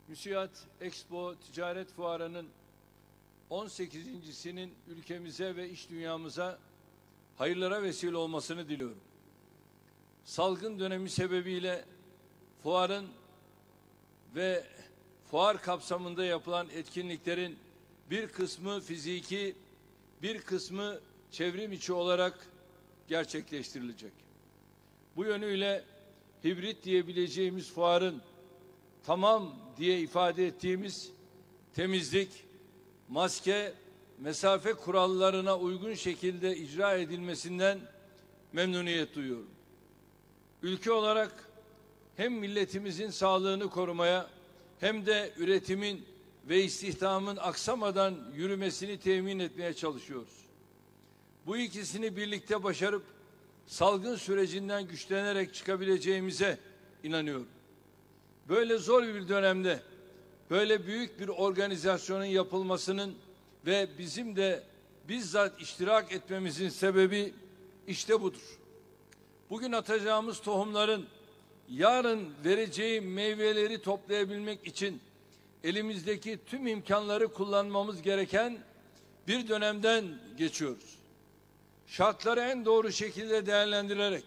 MÜSİAD Expo Ticaret Fuarı'nın 18.'sinin ülkemize ve iş dünyamıza hayırlara vesile olmasını diliyorum. Salgın dönemi sebebiyle fuarın ve fuar kapsamında yapılan etkinliklerin bir kısmı fiziki, bir kısmı çevrim içi olarak gerçekleştirilecek. Bu yönüyle hibrit diyebileceğimiz fuarın tamam diye ifade ettiğimiz temizlik, maske, mesafe kurallarına uygun şekilde icra edilmesinden memnuniyet duyuyorum. Ülke olarak hem milletimizin sağlığını korumaya hem de üretimin ve istihdamın aksamadan yürümesini temin etmeye çalışıyoruz. Bu ikisini birlikte başarıp salgın sürecinden güçlenerek çıkabileceğimize inanıyorum. Böyle zor bir dönemde böyle büyük bir organizasyonun yapılmasının ve bizim de bizzat iştirak etmemizin sebebi işte budur. Bugün atacağımız tohumların yarın vereceği meyveleri toplayabilmek için elimizdeki tüm imkanları kullanmamız gereken bir dönemden geçiyoruz. Şartları en doğru şekilde değerlendirerek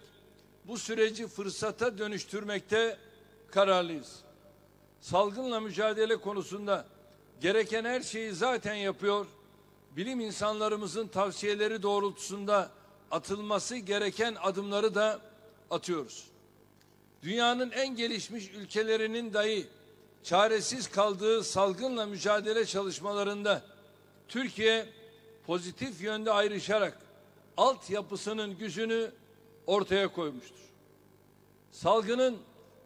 bu süreci fırsata dönüştürmekte kararlıyız. Salgınla mücadele konusunda gereken her şeyi zaten yapıyor, bilim insanlarımızın tavsiyeleri doğrultusunda atılması gereken adımları da atıyoruz. Dünyanın en gelişmiş ülkelerinin dahi çaresiz kaldığı salgınla mücadele çalışmalarında Türkiye pozitif yönde ayrışarak altyapısının gücünü ortaya koymuştur. Salgının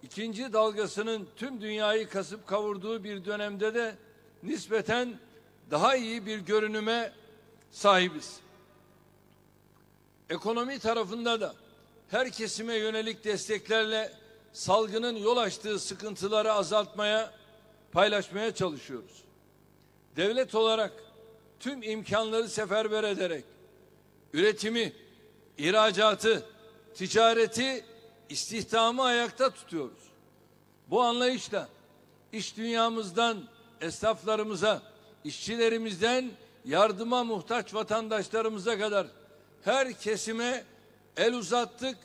ikinci dalgasının tüm dünyayı kasıp kavurduğu bir dönemde de nispeten daha iyi bir görünüme sahibiz. Ekonomi tarafında da her kesime yönelik desteklerle salgının yol açtığı sıkıntıları azaltmaya, paylaşmaya çalışıyoruz. Devlet olarak tüm imkanları seferber ederek üretimi, ihracatı, ticareti, istihdamı ayakta tutuyoruz. Bu anlayışla iş dünyamızdan esnaflarımıza, işçilerimizden yardıma muhtaç vatandaşlarımıza kadar her kesime el uzattık,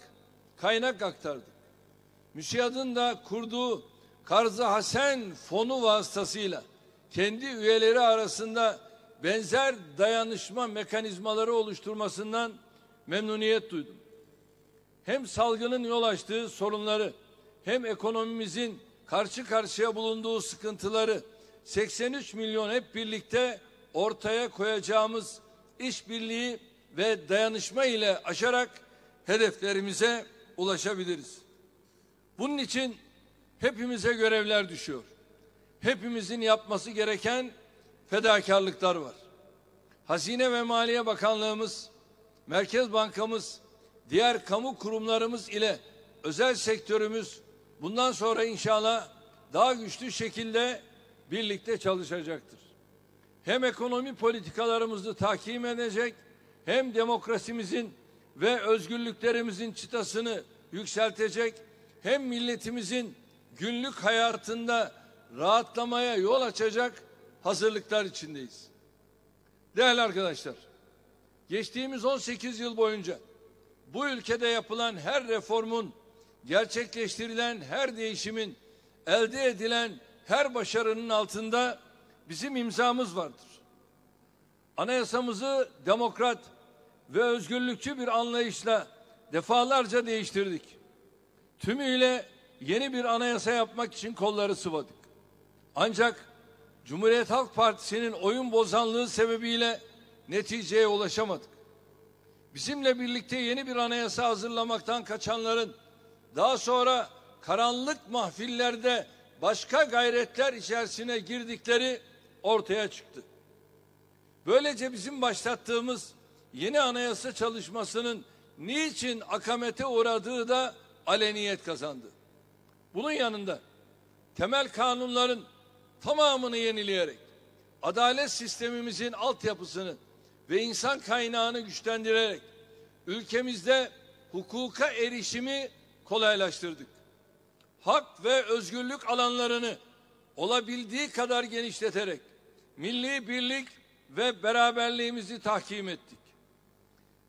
kaynak aktardık. MÜSİAD'ın da kurduğu Karzı Hasen fonu vasıtasıyla kendi üyeleri arasında benzer dayanışma mekanizmaları oluşturmasından memnuniyet duydum. Hem salgının yol açtığı sorunları hem ekonomimizin karşı karşıya bulunduğu sıkıntıları 83 milyon hep birlikte ortaya koyacağımız işbirliği ve dayanışma ile aşarak hedeflerimize ulaşabiliriz. Bunun için hepimize görevler düşüyor. Hepimizin yapması gereken fedakarlıklar var. Hazine ve Maliye Bakanlığımız, Merkez Bankamız, diğer kamu kurumlarımız ile özel sektörümüz bundan sonra inşallah daha güçlü şekilde birlikte çalışacaktır. Hem ekonomi politikalarımızı takip edecek, hem demokrasimizin ve özgürlüklerimizin çıtasını yükseltecek, hem milletimizin günlük hayatında rahatlamaya yol açacak hazırlıklar içindeyiz. Değerli arkadaşlar, geçtiğimiz 18 yıl boyunca bu ülkede yapılan her reformun, gerçekleştirilen her değişimin, elde edilen her başarının altında bizim imzamız vardır. Anayasamızı demokrat ve özgürlükçü bir anlayışla defalarca değiştirdik. Tümüyle yeni bir anayasa yapmak için kolları sıvadık. Ancak Cumhuriyet Halk Partisi'nin oyun bozanlığı sebebiyle neticeye ulaşamadık. Bizimle birlikte yeni bir anayasa hazırlamaktan kaçanların daha sonra karanlık mahfillerde başka gayretler içerisine girdikleri ortaya çıktı. Böylece bizim başlattığımız yeni anayasa çalışmasının niçin akamete uğradığı da aleniyet kazandı. Bunun yanında temel kanunların tamamını yenileyerek adalet sistemimizin altyapısını ve insan kaynağını güçlendirerek ülkemizde hukuka erişimi kolaylaştırdık. Hak ve özgürlük alanlarını olabildiği kadar genişleterek milli birlik ve beraberliğimizi tahkim ettik.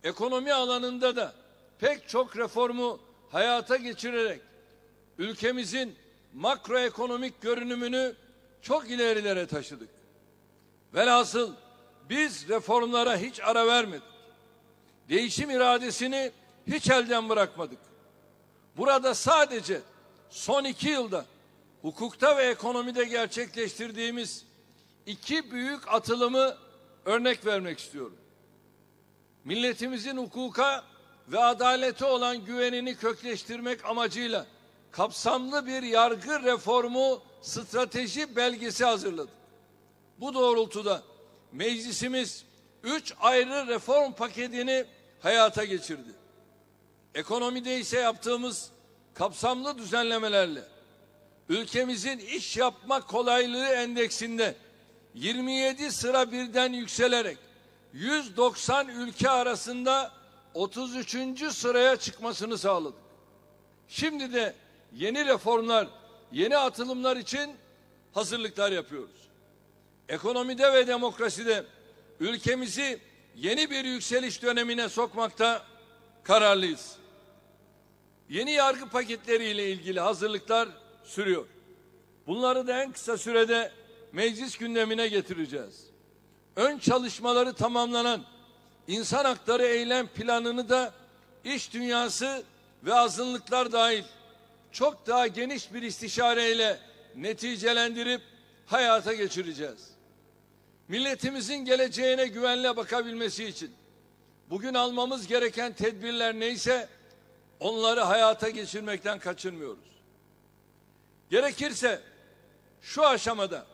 Ekonomi alanında da pek çok reformu hayata geçirerek ülkemizin makroekonomik görünümünü çok ilerilere taşıdık. Velhasıl biz reformlara hiç ara vermedik. Değişim iradesini hiç elden bırakmadık. Burada sadece son 2 yılda hukukta ve ekonomide gerçekleştirdiğimiz 2 büyük atılımı örnek vermek istiyorum. Milletimizin hukuka ve adalete olan güvenini kökleştirmek amacıyla kapsamlı bir yargı reformu strateji belgesi hazırladık. Bu doğrultuda meclisimiz 3 ayrı reform paketini hayata geçirdi. Ekonomide ise yaptığımız kapsamlı düzenlemelerle ülkemizin iş yapma kolaylığı endeksinde 27 sıra birden yükselerek 190 ülke arasında 33. sıraya çıkmasını sağladık. Şimdi de yeni reformlar, yeni atılımlar için hazırlıklar yapıyoruz. Ekonomide ve demokraside ülkemizi yeni bir yükseliş dönemine sokmakta kararlıyız. Yeni yargı paketleriyle ilgili hazırlıklar sürüyor. Bunları da en kısa sürede meclis gündemine getireceğiz. Ön çalışmaları tamamlanan insan hakları eylem planını da iş dünyası ve azınlıklar dahil çok daha geniş bir istişareyle neticelendirip hayata geçireceğiz. Milletimizin geleceğine güvenle bakabilmesi için bugün almamız gereken tedbirler neyse onları hayata geçirmekten kaçınmıyoruz. Gerekirse şu aşamada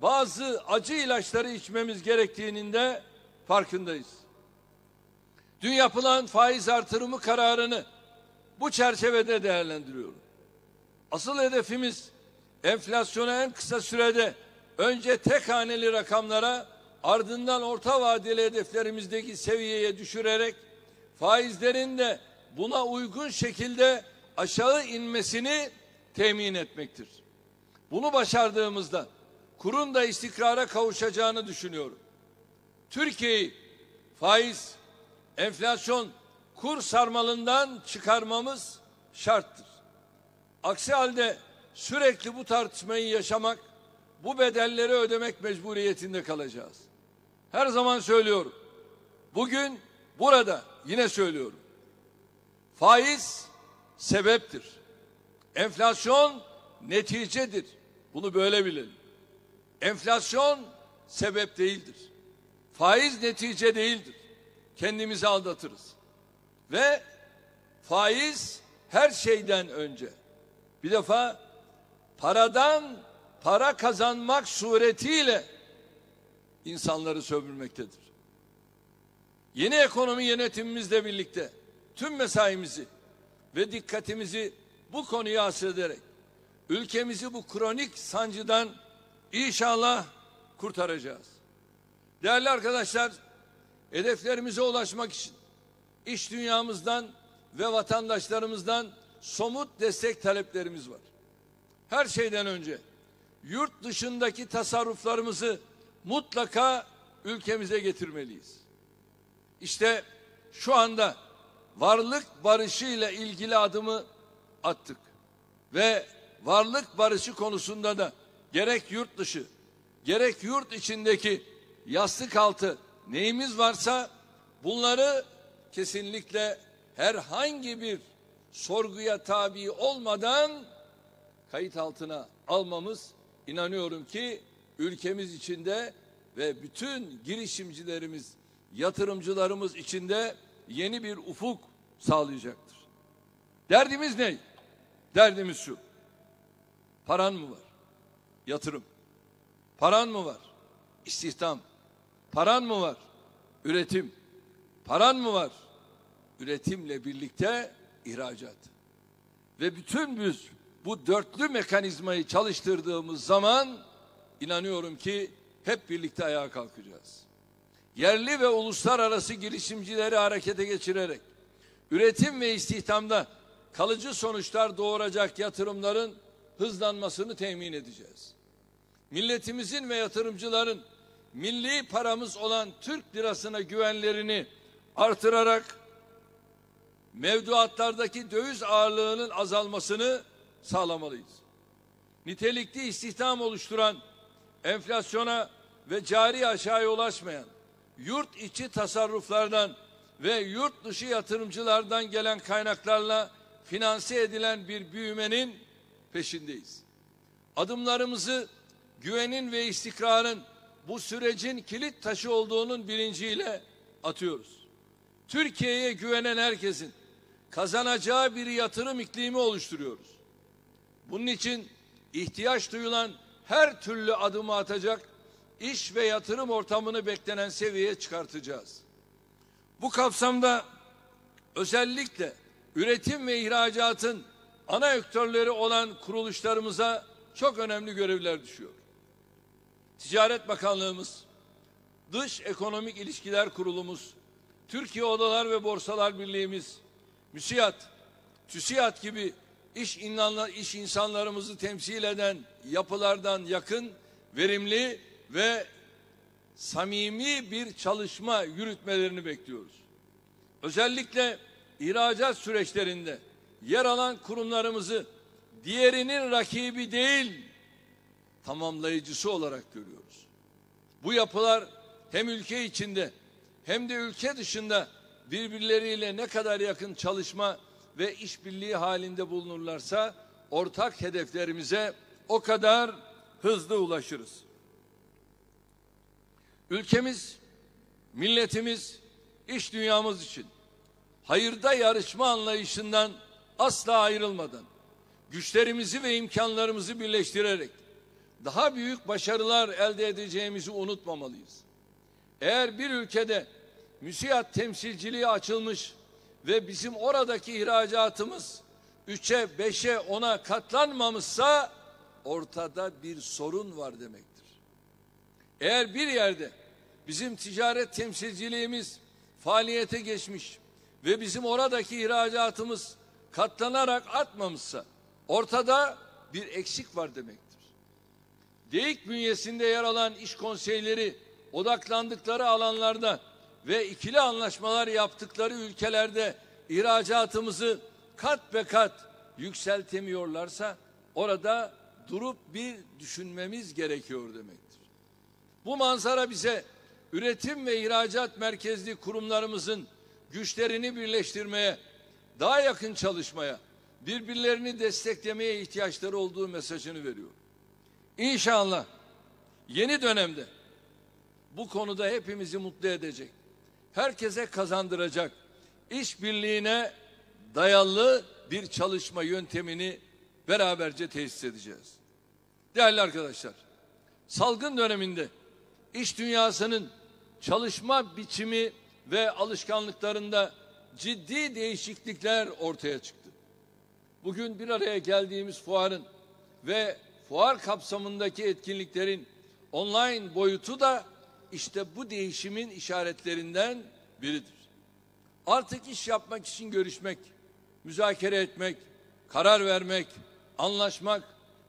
bazı acı ilaçları içmemiz gerektiğinin de farkındayız. Dün yapılan faiz artırımı kararını bu çerçevede değerlendiriyorum. Asıl hedefimiz enflasyonu en kısa sürede önce tek haneli rakamlara, ardından orta vadeli hedeflerimizdeki seviyeye düşürerek faizlerin de buna uygun şekilde aşağı inmesini temin etmektir. Bunu başardığımızda kurun da istikrara kavuşacağını düşünüyorum. Türkiye'yi faiz, enflasyon, kur sarmalından çıkarmamız şarttır. Aksi halde sürekli bu tartışmayı yaşamak, bu bedelleri ödemek mecburiyetinde kalacağız. Her zaman söylüyorum. Bugün burada yine söylüyorum. Faiz sebeptir. Enflasyon neticedir. Bunu böyle bilelim. Enflasyon sebep değildir. Faiz netice değildir. Kendimizi aldatırız. Ve faiz her şeyden önce bir defa paradan para kazanmak suretiyle insanları sömürmektedir. Yeni ekonomi yönetimimizle birlikte tüm mesaimizi ve dikkatimizi bu konuya hasrederek ülkemizi bu kronik sancıdan inşallah kurtaracağız. Değerli arkadaşlar, hedeflerimize ulaşmak için iş dünyamızdan ve vatandaşlarımızdan somut destek taleplerimiz var. Her şeyden önce yurt dışındaki tasarruflarımızı mutlaka ülkemize getirmeliyiz. İşte şu anda varlık barışı ile ilgili adımı attık ve varlık barışı konusunda da gerek yurt dışı gerek yurt içindeki yastık altı neyimiz varsa bunları kesinlikle herhangi bir sorguya tabi olmadan kayıt altına almamız, inanıyorum ki ülkemiz içinde ve bütün girişimcilerimiz, yatırımcılarımız içinde yeni bir ufuk sağlayacaktır. Derdimiz ne? Derdimiz şu. Paran mı var? Yatırım. Paran mı var? İstihdam. Paran mı var? Üretim. Paran mı var? Üretimle birlikte ihracat. Ve bütün biz bu dörtlü mekanizmayı çalıştırdığımız zaman inanıyorum ki hep birlikte ayağa kalkacağız. Yerli ve uluslararası girişimcileri harekete geçirerek üretim ve istihdamda kalıcı sonuçlar doğuracak yatırımların hızlanmasını temin edeceğiz. milletimizin ve yatırımcıların milli paramız olan Türk lirasına güvenlerini artırarak mevduatlardaki döviz ağırlığının azalmasını sağlamalıyız. Nitelikli istihdam oluşturan, enflasyona ve cari açığa ulaşmayan, yurt içi tasarruflardan ve yurt dışı yatırımcılardan gelen kaynaklarla finanse edilen bir büyümenin peşindeyiz. Adımlarımızı güvenin ve istikrarın bu sürecin kilit taşı olduğunun bilinciyle atıyoruz. Türkiye'ye güvenen herkesin kazanacağı bir yatırım iklimi oluşturuyoruz. Bunun için ihtiyaç duyulan her türlü adımı atacak, iş ve yatırım ortamını beklenen seviyeye çıkartacağız. Bu kapsamda özellikle üretim ve ihracatın ana aktörleri olan kuruluşlarımıza çok önemli görevler düşüyor. Ticaret Bakanlığımız, Dış Ekonomik İlişkiler Kurulumuz, Türkiye Odalar ve Borsalar Birliğimiz, MÜSİAD, TÜSİAD gibi iş insanlarımızı temsil eden yapılardan yakın, verimli ve samimi bir çalışma yürütmelerini bekliyoruz. Özellikle ihracat süreçlerinde yer alan kurumlarımızı diğerinin rakibi değil, tamamlayıcısı olarak görüyoruz. Bu yapılar hem ülke içinde hem de ülke dışında birbirleriyle ne kadar yakın çalışma ve işbirliği halinde bulunurlarsa ortak hedeflerimize o kadar hızlı ulaşırız. Ülkemiz, milletimiz, iş dünyamız için hayırda yarışma anlayışından asla ayrılmadan, güçlerimizi ve imkanlarımızı birleştirerek daha büyük başarılar elde edeceğimizi unutmamalıyız. Eğer bir ülkede MÜSİAD temsilciliği açılmış ve bizim oradaki ihracatımız 3'e, 5'e, 10'a katlanmamışsa ortada bir sorun var demektir. Eğer bir yerde bizim ticaret temsilciliğimiz faaliyete geçmiş ve bizim oradaki ihracatımız katlanarak artmamışsa ortada bir eksik var demektir. DEİK bünyesinde yer alan iş konseyleri odaklandıkları alanlarda ve ikili anlaşmalar yaptıkları ülkelerde ihracatımızı kat be kat yükseltemiyorlarsa orada durup bir düşünmemiz gerekiyor demektir. Bu manzara bize üretim ve ihracat merkezli kurumlarımızın güçlerini birleştirmeye, daha yakın çalışmaya, birbirlerini desteklemeye ihtiyaçları olduğu mesajını veriyor. İnşallah yeni dönemde bu konuda hepimizi mutlu edecek, herkese kazandıracak, işbirliğine dayalı bir çalışma yöntemini beraberce tesis edeceğiz. Değerli arkadaşlar, salgın döneminde iş dünyasının çalışma biçimi ve alışkanlıklarında ciddi değişiklikler ortaya çıktı. Bugün bir araya geldiğimiz fuarın ve fuar kapsamındaki etkinliklerin online boyutu da işte bu değişimin işaretlerinden biridir. Artık iş yapmak için görüşmek, müzakere etmek, karar vermek, anlaşmak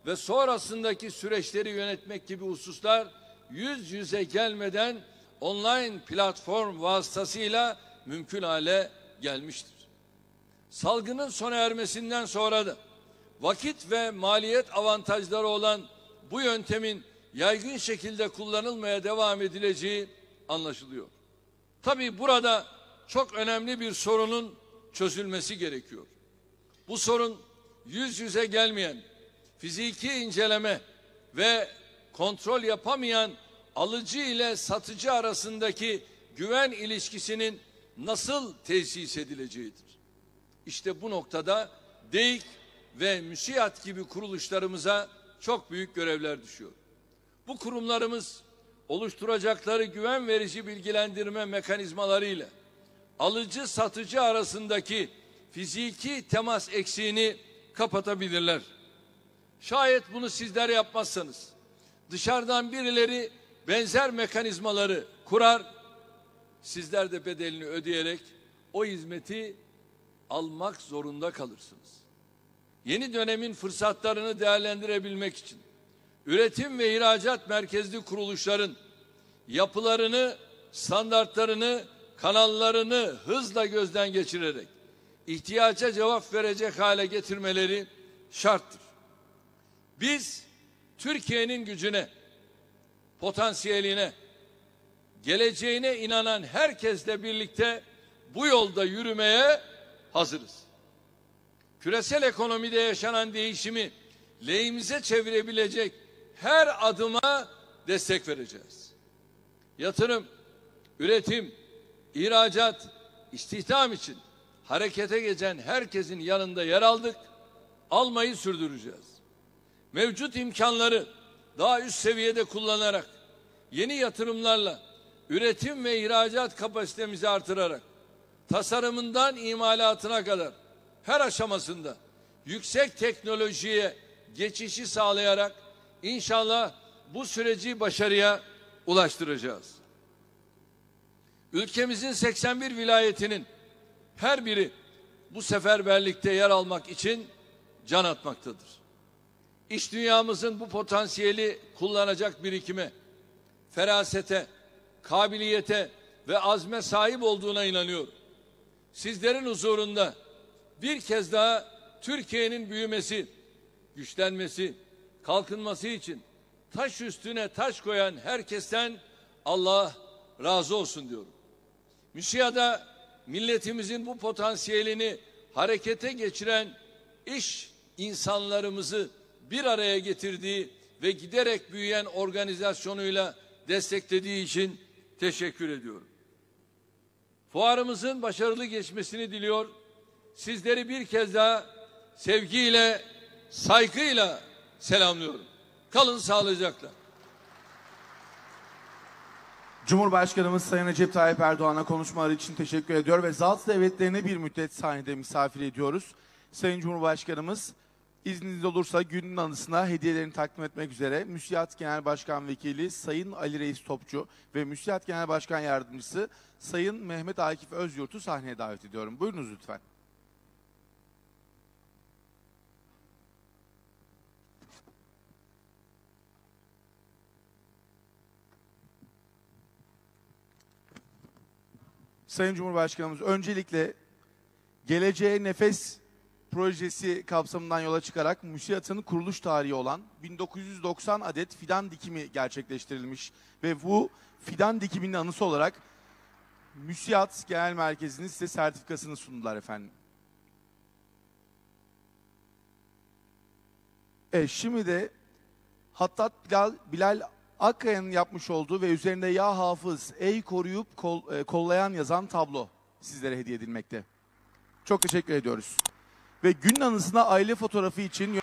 ve sonrasındaki süreçleri yönetmek gibi hususlar yüz yüze gelmeden online platform vasıtasıyla mümkün hale gelmiştir. Salgının sona ermesinden sonra da vakit ve maliyet avantajları olan bu yöntemin yaygın şekilde kullanılmaya devam edileceği anlaşılıyor. Tabii burada çok önemli bir sorunun çözülmesi gerekiyor. Bu sorun yüz yüze gelmeyen, fiziki inceleme ve kontrol yapamayan alıcı ile satıcı arasındaki güven ilişkisinin nasıl tesis edileceğidir. İşte bu noktada DEİK ve MÜSİAD gibi kuruluşlarımıza çok büyük görevler düşüyor. Bu kurumlarımız oluşturacakları güven verici bilgilendirme mekanizmalarıyla alıcı satıcı arasındaki fiziki temas eksiğini kapatabilirler. Şayet bunu sizler yapmazsanız dışarıdan birileri benzer mekanizmaları kurar, sizler de bedelini ödeyerek o hizmeti almak zorunda kalırsınız. Yeni dönemin fırsatlarını değerlendirebilmek için üretim ve ihracat merkezli kuruluşların yapılarını, standartlarını, kanallarını hızla gözden geçirerek ihtiyaca cevap verecek hale getirmeleri şarttır. Biz Türkiye'nin gücüne, potansiyeline, geleceğine inanan herkesle birlikte bu yolda yürümeye hazırız. Küresel ekonomide yaşanan değişimi lehimize çevirebilecek her adıma destek vereceğiz. Yatırım, üretim, ihracat, istihdam için harekete geçen herkesin yanında yer aldık, almayı sürdüreceğiz. Mevcut imkanları daha üst seviyede kullanarak, yeni yatırımlarla üretim ve ihracat kapasitemizi artırarak, tasarımından imalatına kadar her aşamasında yüksek teknolojiye geçişi sağlayarak inşallah bu süreci başarıya ulaştıracağız. Ülkemizin 81 vilayetinin her biri bu seferberlikte yer almak için can atmaktadır. İş dünyamızın bu potansiyeli kullanacak birikime, ferasete, kabiliyete ve azme sahip olduğuna inanıyorum. Sizlerin huzurunda bir kez daha Türkiye'nin büyümesi, güçlenmesi, kalkınması için taş üstüne taş koyan herkesten Allah razı olsun diyorum. MÜSİAD'a milletimizin bu potansiyelini harekete geçiren iş insanlarımızı bir araya getirdiği ve giderek büyüyen organizasyonuyla desteklediği için teşekkür ediyorum. Fuarımızın başarılı geçmesini diliyor. Sizleri bir kez daha sevgiyle, saygıyla selamlıyorum. Kalın sağlıcakla. Cumhurbaşkanımız Sayın Recep Tayyip Erdoğan'a konuşmaları için teşekkür ediyor ve zat devletlerine bir müddet sahnede misafir ediyoruz. Sayın Cumhurbaşkanımız izniniz olursa günün anısına hediyelerini takdim etmek üzere MÜSİAD Genel Başkan Vekili Sayın Ali Reis Topçu ve MÜSİAD Genel Başkan Yardımcısı Sayın Mehmet Akif Özyurt'u sahneye davet ediyorum. Buyurunuz lütfen. Sayın Cumhurbaşkanımız, öncelikle Geleceğe Nefes projesi kapsamından yola çıkarak MÜSİAD'ın kuruluş tarihi olan 1990 adet fidan dikimi gerçekleştirilmiş ve bu fidan dikiminin anısı olarak MÜSİAD Genel Merkezi'nin size sertifikasını sundular efendim. Şimdi de Hattat Bilal Akkaya'nın yapmış olduğu ve üzerinde "Ya Hafız, ey koruyup kollayan" yazan tablo sizlere hediye edilmekte. Çok teşekkür ediyoruz. Ve günün anısına aile fotoğrafı için